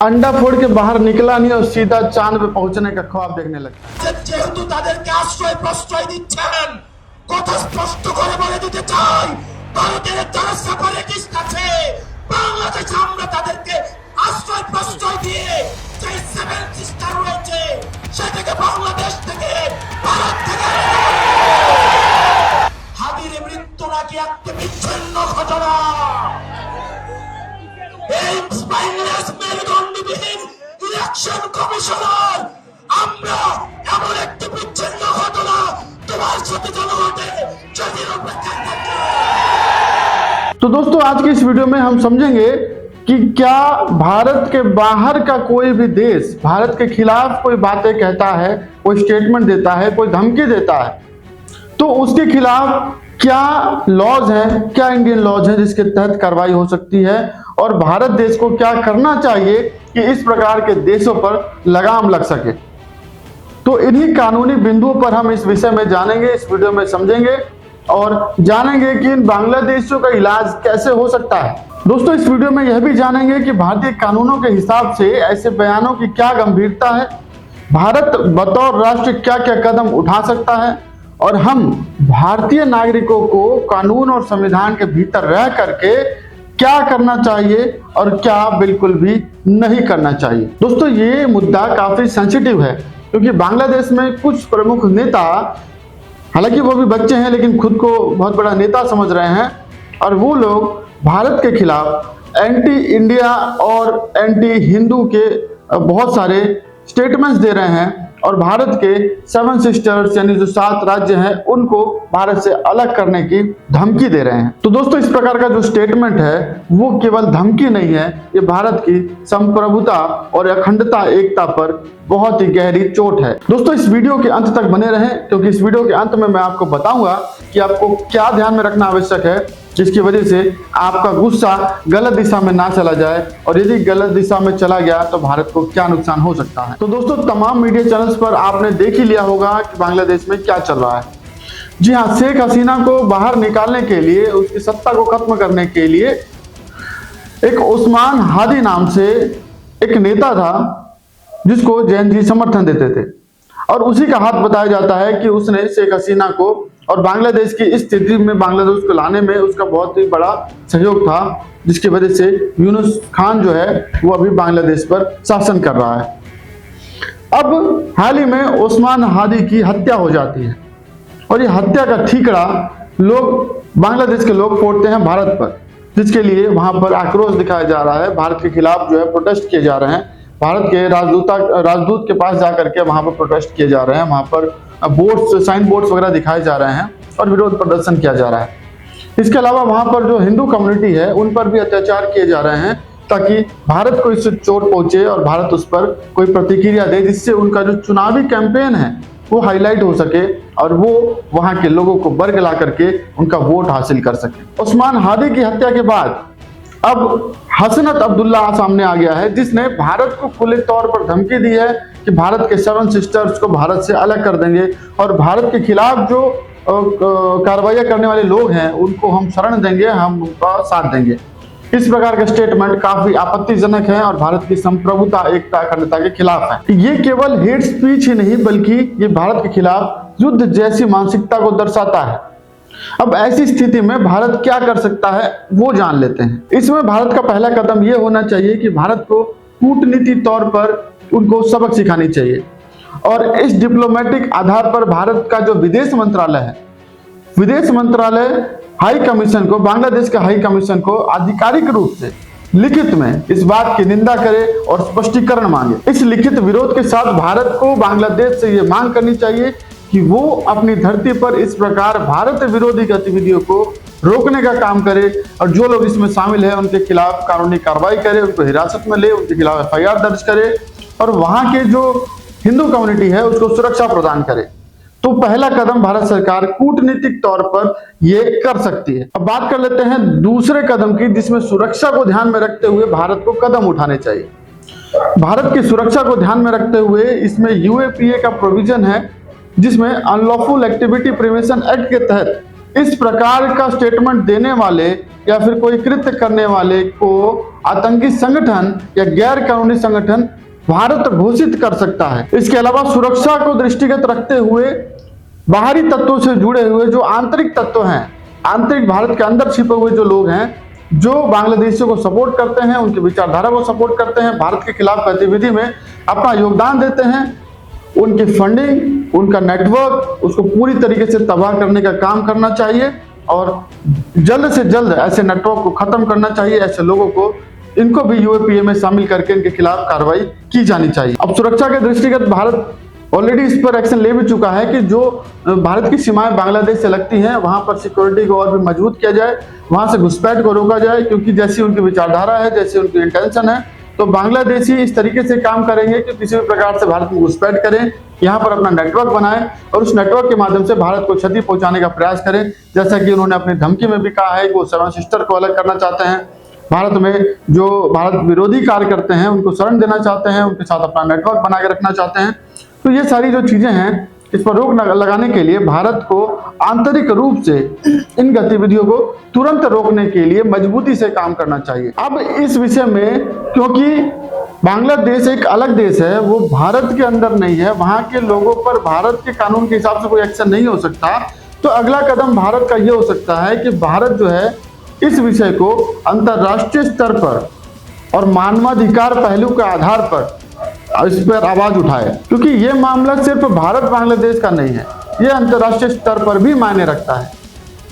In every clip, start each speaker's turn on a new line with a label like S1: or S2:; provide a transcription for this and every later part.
S1: अंडा फोड़ के बाहर निकला नहीं और सीधा चांद पे पहुंचने का ख्वाब देखने लगा।
S2: যেহেতু তাদেরকে আশ্রয় প্রশ্রয় দিচ্ছেন, কথা স্পষ্ট করে বলে দিতে চাই, ভারতের যারা সেপারেটিস্ট আছে, বাংলাদেশে আমরা তাদেরকে আশ্রয় প্রশ্রয় দিয়ে যে সেভেন সিস্টার রয়েছে সেটাকে বাংলাদেশ থেকে, ভারত থেকে হাদির মৃত্যু নাকি একটা বিচ্ছিন্ন ঘটনা। এই স্পাইনলেস মেরুদণ্ডবিহীন ইলেকশন কমিশনার, আমরা এমন একটি বিচ্ছিন্ন ঘটনা তোমার সাথে জনগণে যদি অপেক্ষা থাকে।
S1: तो दोस्तों आज की इस वीडियो में हम समझेंगे कि क्या भारत के बाहर का कोई भी देश भारत के खिलाफ कोई बातें कहता है, कोई स्टेटमेंट देता है, कोई धमकी देता है, तो उसके खिलाफ क्या लॉज हैं, क्या इंडियन लॉज हैं जिसके तहत कार्रवाई हो सकती है और भारत देश को क्या करना चाहिए कि इस प्रकार के देशों पर लगाम लग सके। तो इन्हीं कानूनी बिंदुओं पर हम इस विषय में जानेंगे, इस वीडियो में समझेंगे और जानेंगे कि इन बांग्लादेशियों का इलाज कैसे हो सकता है। दोस्तों इस वीडियो में यह भी जानेंगे कि भारतीय कानूनों के हिसाब से ऐसे बयानों की क्या गंभीरता है, भारत बतौर राष्ट्र क्या क्या कदम उठा सकता है और हम भारतीय नागरिकों को कानून और संविधान के भीतर रह करके क्या करना चाहिए और क्या बिल्कुल भी नहीं करना चाहिए। दोस्तों ये मुद्दा काफी सेंसिटिव है क्योंकि बांग्लादेश में कुछ प्रमुख नेता, हालांकि वो भी बच्चे हैं लेकिन खुद को बहुत बड़ा नेता समझ रहे हैं और वो लोग भारत के खिलाफ एंटी इंडिया और एंटी हिंदू के बहुत सारे स्टेटमेंट्स दे रहे हैं और भारत के सेवन सिस्टर्स यानी जो 7 राज्य हैं उनको भारत से अलग करने की धमकी दे रहे हैं। तो दोस्तों इस प्रकार का जो स्टेटमेंट है वो केवल धमकी नहीं है, ये भारत की संप्रभुता और अखंडता एकता पर बहुत ही गहरी चोट है। दोस्तों इस वीडियो के अंत तक बने रहें क्योंकि इस वीडियो के अंत में मैं आपको बताऊंगा कि आपको क्या ध्यान में रखना आवश्यक है जिसकी वजह से आपका गुस्सा गलत दिशा में ना चला जाए और यदि गलत दिशा में चला गया तो भारत को क्या नुकसान हो सकता है। तो दोस्तों तमाम मीडिया चैनल्स पर आपने देख ही लिया होगा कि बांग्लादेश में क्या चल रहा है। जी हाँ, शेख हसीना को बाहर निकालने के लिए, उसकी सत्ता को खत्म करने के लिए एक उस्मान हादी नाम से एक नेता था जिसको जैन जी समर्थन देते थे और उसी का हाथ बताया जाता है कि उसने शेख हसीना को और बांग्लादेश की इस स्थिति में बांग्लादेश को लाने में उसका बहुत ही बड़ा सहयोग था, जिसकी वजह से यूनुस खान जो है वो अभी बांग्लादेश पर शासन कर रहा है। अब हाल ही में उस्मान हादी की हत्या हो जाती है और ये हत्या का ठीकरा लोग, बांग्लादेश के लोग फोड़ते हैं भारत पर, जिसके लिए वहां पर आक्रोश दिखाया जा रहा है, भारत के खिलाफ जो है प्रोटेस्ट किए जा रहे हैं, भारत के राजदूत के पास जाकर के वहां पर प्रोटेस्ट किए जा रहे हैं, वहां पर बोर्ड्स, साइन बोर्ड्स वगैरह दिखाए जा रहे हैं और विरोध प्रदर्शन किया जा रहा है। इसके अलावा वहां पर जो हिंदू कम्युनिटी है उन पर भी अत्याचार किए जा रहे हैं ताकि भारत को इससे चोट पहुंचे और भारत उस पर कोई प्रतिक्रिया दे जिससे उनका जो चुनावी कैंपेन है वो हाईलाइट हो सके और वो वहां के लोगों को बरग ला करके उनका वोट हासिल कर सके। उस्मान हादी की हत्या के बाद अब हसनत अब्दुल्ला सामने आ गया है जिसने भारत को खुले तौर पर धमकी दी है कि भारत के सेवन सिस्टर्स को भारत से अलग कर देंगे और भारत के खिलाफ जो कार्रवाई करने वाले लोग हैं उनको हम शरण देंगे, हम उनका साथ देंगे। इस प्रकार का स्टेटमेंट काफी आपत्तिजनक है और भारत की संप्रभुता, एकता, अखंडता के खिलाफ है। ये केवल हेट स्पीच ही नहीं बल्कि ये भारत के खिलाफ युद्ध जैसी मानसिकता को दर्शाता है। अब ऐसी स्थिति में भारत क्या कर सकता है वो जान लेते हैं। इसमें भारत का पहला कदम ये होना चाहिए कि भारत को कूटनीतिक तौर पर उनको सबक सिखानी चाहिए और इस डिप्लोमेटिक आधार पर भारत का जो विदेश मंत्रालय है, विदेश मंत्रालय हाई कमीशन को, बांग्लादेश के हाई कमीशन को आधिकारिक रूप से लिखित में इस बात की निंदा करे और स्पष्टीकरण मांगे। इस लिखित विरोध के साथ भारत को बांग्लादेश से ये मांग करनी चाहिए कि वो अपनी धरती पर इस प्रकार भारत विरोधी गतिविधियों को रोकने का काम करे और जो लोग इसमें शामिल हैं उनके खिलाफ कानूनी कार्रवाई करे, उनको हिरासत में ले, उनके खिलाफ FIR दर्ज करे और वहां के जो हिंदू कम्युनिटी है उसको सुरक्षा प्रदान करे। तो पहला कदम भारत सरकार कूटनीतिक तौर पर ये कर सकती है। अब बात कर लेते हैं दूसरे कदम की जिसमें सुरक्षा को ध्यान में रखते हुए भारत को कदम उठाने चाहिए। भारत की सुरक्षा को ध्यान में रखते हुए इसमें UAPA का प्रोविजन है जिसमें अनलॉफुल एक्टिविटी प्रिवेंशन एक्ट के तहत इस प्रकार का स्टेटमेंट देने वाले या फिर कोई कृत्य करने वाले को आतंकी संगठन या गैर कानूनी संगठन भारत घोषित कर सकता है। इसके अलावा सुरक्षा को दृष्टिगत रखते हुए बाहरी तत्वों से जुड़े हुए जो आंतरिक तत्व हैं, आंतरिक भारत के अंदर छिपे हुए जो लोग हैं, जो बांग्लादेशियों को सपोर्ट करते हैं, उनकी विचारधारा को सपोर्ट करते हैं, भारत के खिलाफ गतिविधि में अपना योगदान देते हैं, उनकी फंडिंग, उनका नेटवर्क, उसको पूरी तरीके से तबाह करने का काम करना चाहिए और जल्द से जल्द ऐसे नेटवर्क को खत्म करना चाहिए। ऐसे लोगों को, इनको भी यूएपीए में शामिल करके इनके खिलाफ कार्रवाई की जानी चाहिए। अब सुरक्षा के दृष्टिगत भारत ऑलरेडी इस पर एक्शन ले भी चुका है कि जो भारत की सीमाएं बांग्लादेश से लगती हैं वहां पर सिक्योरिटी को और भी मजबूत किया जाए, वहां से घुसपैठ को रोका जाए, क्योंकि जैसी उनकी विचारधारा है, जैसी उनकी इंटेंशन है, तो बांग्लादेशी इस तरीके से काम करेंगे कि किसी भी प्रकार से भारत में घुसपैठ करें, यहाँ पर अपना नेटवर्क बनाएं और उस नेटवर्क के माध्यम से भारत को क्षति पहुंचाने का प्रयास करें। जैसा कि उन्होंने अपनी धमकी में भी कहा है कि वो सेवन सिस्टर को अलग करना चाहते हैं, भारत में जो भारत विरोधी कार्य करते हैं उनको शरण देना चाहते हैं, उनके साथ अपना नेटवर्क बना के रखना चाहते हैं। तो ये सारी जो चीजें हैं, इस पर रोक लगाने के लिए भारत को आंतरिक रूप से इन गतिविधियों को तुरंत रोकने के लिए मजबूती से काम करना चाहिए। अब इस विषय में, क्योंकि बांग्लादेश एक अलग देश है, वो भारत के अंदर नहीं है, वहां के लोगों पर भारत के कानून के हिसाब से कोई एक्शन नहीं हो सकता, तो अगला कदम भारत का ये हो सकता है कि भारत जो है इस विषय को अंतर्राष्ट्रीय स्तर पर और मानवाधिकार पहलू के आधार पर इस पर आवाज उठाए, क्योंकि ये मामला सिर्फ भारत बांग्लादेश का नहीं है, ये अंतर्राष्ट्रीय स्तर पर भी मायने रखता है,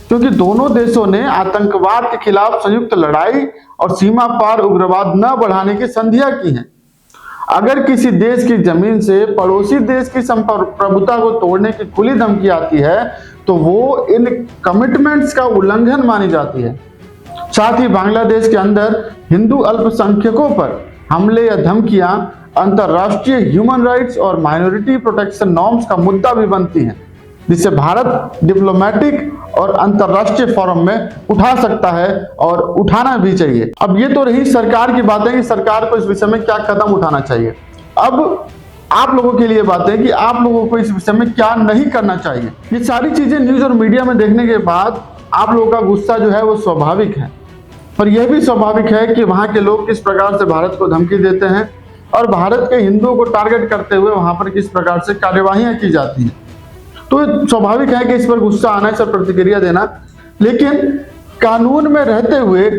S1: क्योंकि दोनों देशों ने आतंकवाद के खिलाफ संयुक्त लड़ाई और सीमा पार उग्रवाद न बढ़ाने की संधियां की हैं। अगर किसी देश की जमीन से पड़ोसी देश की संप्रभुता को तोड़ने की खुली धमकी आती है तो वो इन कमिटमेंट्स का उल्लंघन मानी जाती है। साथ ही बांग्लादेश के अंदर हिंदू अल्पसंख्यकों पर हमले या धमकियां अंतर्राष्ट्रीय ह्यूमन राइट्स और माइनॉरिटी प्रोटेक्शन नॉर्म्स का मुद्दा भी बनती हैं, जिसे भारत डिप्लोमेटिक और अंतर्राष्ट्रीय फोरम में उठा सकता है और उठाना भी चाहिए। अब ये तो रही सरकार की बातें कि सरकार को इस विषय में क्या कदम उठाना चाहिए। अब आप लोगों के लिए बात है कि आप लोगों को इस विषय में क्या नहीं करना चाहिए। ये सारी चीजें न्यूज और मीडिया में देखने के बाद आप लोगों का गुस्सा जो है वो स्वाभाविक है, पर यह भी स्वाभाविक है कि वहां के लोग किस प्रकार से भारत को धमकी देते हैं और भारत के हिंदुओं को टारगेट करते हुए वहां पर किस प्रकार से कार्यवाहियां की जाती हैं। तो स्वाभाविक है कि इस पर गुस्सा आना, इस पर प्रतिक्रिया देना, लेकिन कानून में रहते हुए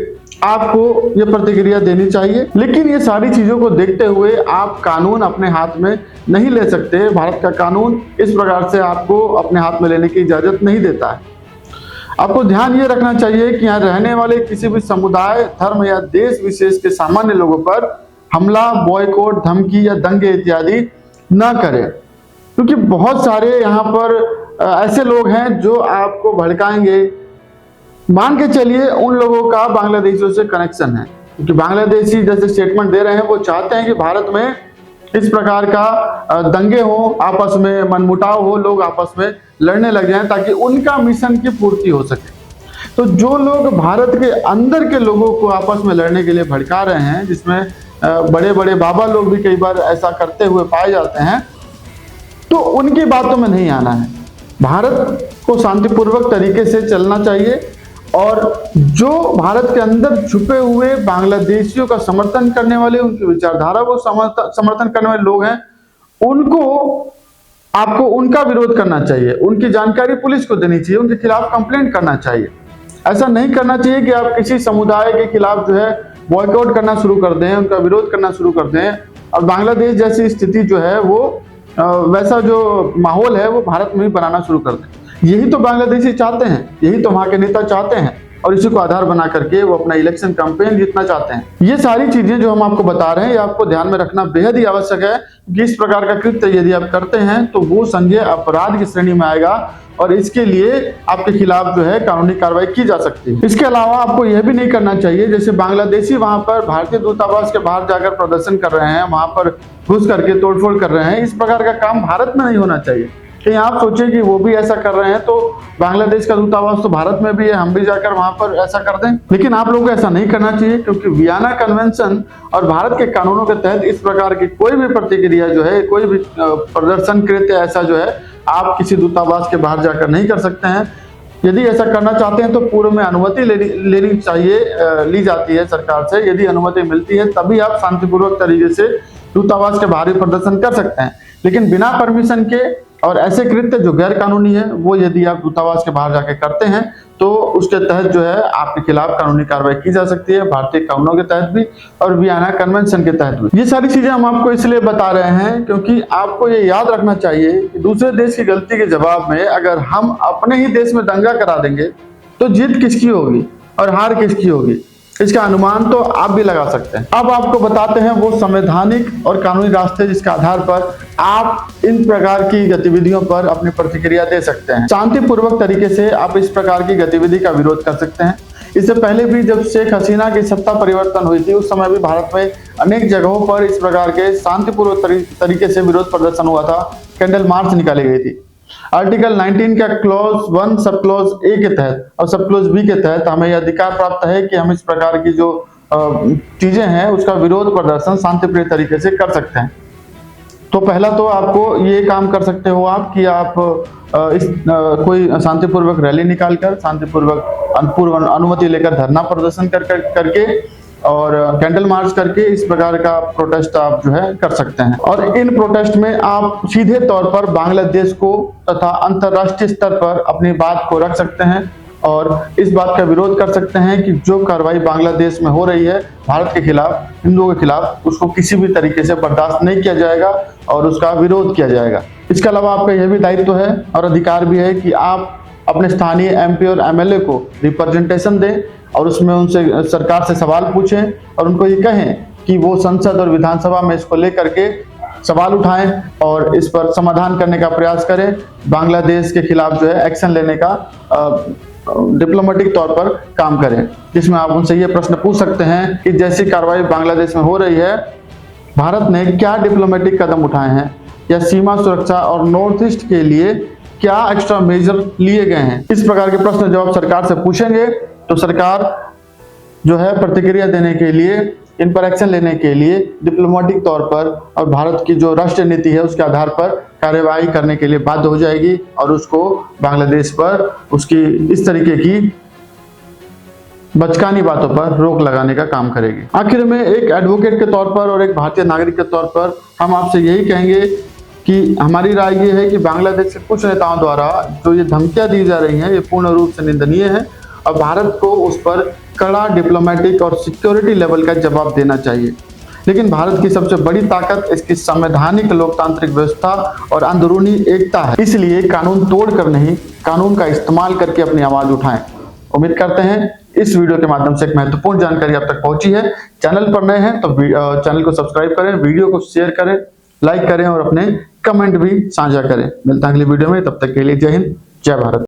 S1: आपको ये प्रतिक्रिया देनी चाहिए। लेकिन ये सारी चीजों को देखते हुए आप कानून अपने हाथ में नहीं ले सकते। भारत का कानून इस प्रकार से आपको अपने हाथ में लेने की इजाजत नहीं देता है। आपको ध्यान ये रखना चाहिए कि यहाँ रहने वाले किसी भी समुदाय, धर्म या देश विशेष के सामान्य लोगों पर हमला, बॉयकॉट, धमकी या दंगे इत्यादि न करें, क्योंकि बहुत सारे यहाँ पर ऐसे लोग हैं जो आपको भड़काएंगे। मान के चलिए उन लोगों का बांग्लादेशियों से कनेक्शन है, क्योंकि बांग्लादेशी जैसे स्टेटमेंट दे रहे हैं वो चाहते हैं कि भारत में इस प्रकार का दंगे हो, आपस में मनमुटाव हो, लोग आपस में लड़ने लग जाएं ताकि उनका मिशन की पूर्ति हो सके। तो जो लोग भारत के अंदर के लोगों को आपस में लड़ने के लिए भड़का रहे हैं, जिसमें बड़े बड़े बाबा लोग भी कई बार ऐसा करते हुए पाए जाते हैं, तो उनकी बातों में नहीं आना है। भारत को शांतिपूर्वक तरीके से चलना चाहिए और जो भारत के अंदर छुपे हुए बांग्लादेशियों का समर्थन करने वाले, उनकी विचारधारा को समर्थन करने वाले लोग हैं, उनको आपको उनका विरोध करना चाहिए, उनकी जानकारी पुलिस को देनी चाहिए, उनके खिलाफ कंप्लेंट करना चाहिए। ऐसा नहीं करना चाहिए कि आप किसी समुदाय के खिलाफ जो है बॉयकॉट करना शुरू कर दें, उनका विरोध करना शुरू कर दें और बांग्लादेश जैसी स्थिति जो है वो वैसा जो माहौल है वो भारत में भी बनाना शुरू कर दें। यही तो बांग्लादेशी चाहते हैं, यही तो वहां के नेता चाहते हैं और इसी को आधार बना करके वो अपना इलेक्शन कैंपेन जीतना चाहते हैं। ये सारी चीजें जो हम आपको बता रहे हैं, ये आपको ध्यान में रखना बेहद ही आवश्यक है कि इस प्रकार का कृत्य यदि आप करते हैं तो वो संज्ञेय अपराध की श्रेणी में आएगा और इसके लिए आपके खिलाफ जो है कानूनी कार्रवाई की जा सकती है। इसके अलावा आपको यह भी नहीं करना चाहिए, जैसे बांग्लादेशी वहां पर भारतीय दूतावास के बाहर जाकर प्रदर्शन कर रहे हैं, वहां पर घुस करके तोड़फोड़ कर रहे हैं, इस प्रकार का काम भारत में नहीं होना चाहिए। कहीं आप सोचें कि वो भी ऐसा कर रहे हैं तो बांग्लादेश का दूतावास तो भारत में भी है, हम भी जाकर वहां पर ऐसा कर दें। लेकिन आप लोगों को ऐसा नहीं करना चाहिए, क्योंकि वियना कन्वेंशन और भारत के कानूनों के तहत इस प्रकार की कोई भी प्रतिक्रिया जो है, कोई भी प्रदर्शन कृत्य ऐसा जो है आप किसी दूतावास के बाहर जाकर नहीं कर सकते हैं। यदि ऐसा करना चाहते हैं तो पूर्व में अनुमति लेनी चाहिए, ली जाती है सरकार से। यदि अनुमति मिलती है तभी आप शांतिपूर्वक तरीके से दूतावास के बाहरी प्रदर्शन कर सकते हैं। लेकिन बिना परमिशन के और ऐसे कृत्य जो गैर कानूनी है वो यदि आप दूतावास के बाहर जाके करते हैं तो उसके तहत जो है आपके खिलाफ कानूनी कार्रवाई की जा सकती है, भारतीय कानूनों के तहत भी और वियना कन्वेंशन के तहत भी। ये सारी चीजें हम आपको इसलिए बता रहे हैं क्योंकि आपको ये याद रखना चाहिए कि दूसरे देश की गलती के जवाब में अगर हम अपने ही देश में दंगा करा देंगे तो जीत किसकी होगी और हार किसकी होगी, इसका अनुमान तो आप भी लगा सकते हैं। अब आपको बताते हैं वो संवैधानिक और कानूनी रास्ते जिसके आधार पर आप इन प्रकार की गतिविधियों पर अपनी प्रतिक्रिया दे सकते हैं। शांतिपूर्वक तरीके से आप इस प्रकार की गतिविधि का विरोध कर सकते हैं। इससे पहले भी जब शेख हसीना की सत्ता परिवर्तन हुई थी उस समय भी भारत में अनेक जगहों पर इस प्रकार के शांतिपूर्वक तरीके से विरोध प्रदर्शन हुआ था, कैंडल मार्च निकाली गई थी। आर्टिकल 19 का क्लॉज 1 सब क्लॉज ए के तहत और सब क्लॉज बी के तहत हमें यह अधिकार प्राप्त है कि हम इस प्रकार की जो चीजें हैं उसका विरोध प्रदर्शन शांतिप्रिय तरीके से कर सकते हैं। तो पहला तो आपको ये काम कर सकते हो आप कि आप कोई शांतिपूर्वक रैली निकालकर शांतिपूर्वक पूर्व अनुमति लेकर धरना प्रदर्शन करके और कैंडल मार्च करके इस प्रकार का प्रोटेस्ट आप जो है कर सकते हैं। और इन प्रोटेस्ट में आप सीधे तौर पर बांग्लादेश को तथा अंतर्राष्ट्रीय स्तर पर अपनी बात को रख सकते हैं और इस बात का विरोध कर सकते हैं कि जो कार्रवाई बांग्लादेश में हो रही है भारत के खिलाफ, हिंदुओं के खिलाफ, उसको किसी भी तरीके से बर्दाश्त नहीं किया जाएगा और उसका विरोध किया जाएगा। इसके अलावा आपका यह भी दायित्व है और अधिकार भी है कि आप अपने स्थानीय एमपी और एमएलए को रिप्रेजेंटेशन दें और उसमें उनसे सरकार से सवाल पूछें और उनको ये कहें कि वो संसद और विधानसभा में इसको लेकर के सवाल उठाएं और इस पर समाधान करने का प्रयास करें। बांग्लादेश के खिलाफ जो है एक्शन लेने का डिप्लोमेटिक तौर पर काम करें, जिसमें आप उनसे ये प्रश्न पूछ सकते हैं कि जैसी कार्रवाई बांग्लादेश में हो रही है भारत ने क्या डिप्लोमेटिक कदम उठाए हैं या सीमा सुरक्षा और नॉर्थ ईस्ट के लिए क्या एक्स्ट्रा मेजर लिए गए हैं। इस प्रकार के प्रश्न जब आप सरकार से पूछेंगे तो सरकार जो है प्रतिक्रिया देने के लिए, इन पर एक्शन लेने के लिए डिप्लोमेटिक तौर पर और भारत की जो राष्ट्रीय नीति है उसके आधार पर कार्यवाही करने के लिए बाध्य हो जाएगी और उसको बांग्लादेश पर उसकी इस तरीके की बचकानी बातों पर रोक लगाने का काम करेगी। आखिर में एक एडवोकेट के तौर पर और एक भारतीय नागरिक के तौर पर हम आपसे यही कहेंगे कि हमारी राय ये है कि बांग्लादेश के कुछ नेताओं द्वारा जो ये धमकियां दी जा रही हैं ये पूर्ण रूप से निंदनीय है और भारत को उस पर कड़ा डिप्लोमेटिक और सिक्योरिटी लेवल का जवाब देना चाहिए। लेकिन भारत की सबसे बड़ी ताकत इसकी संवैधानिक लोकतांत्रिक व्यवस्था और अंदरूनी एकता है, इसलिए कानून तोड़ कर नहीं, कानून का इस्तेमाल करके अपनी आवाज उठाएं। उम्मीद करते हैं इस वीडियो के माध्यम से एक महत्वपूर्ण जानकारी आप तक पहुंची है। चैनल पर नए हैं तो चैनल को सब्सक्राइब करें, वीडियो को शेयर करें, लाइक करें और अपने कमेंट भी साझा करें। मिलता है अगली वीडियो में, तब तक के लिए जय हिंद, जय भारत।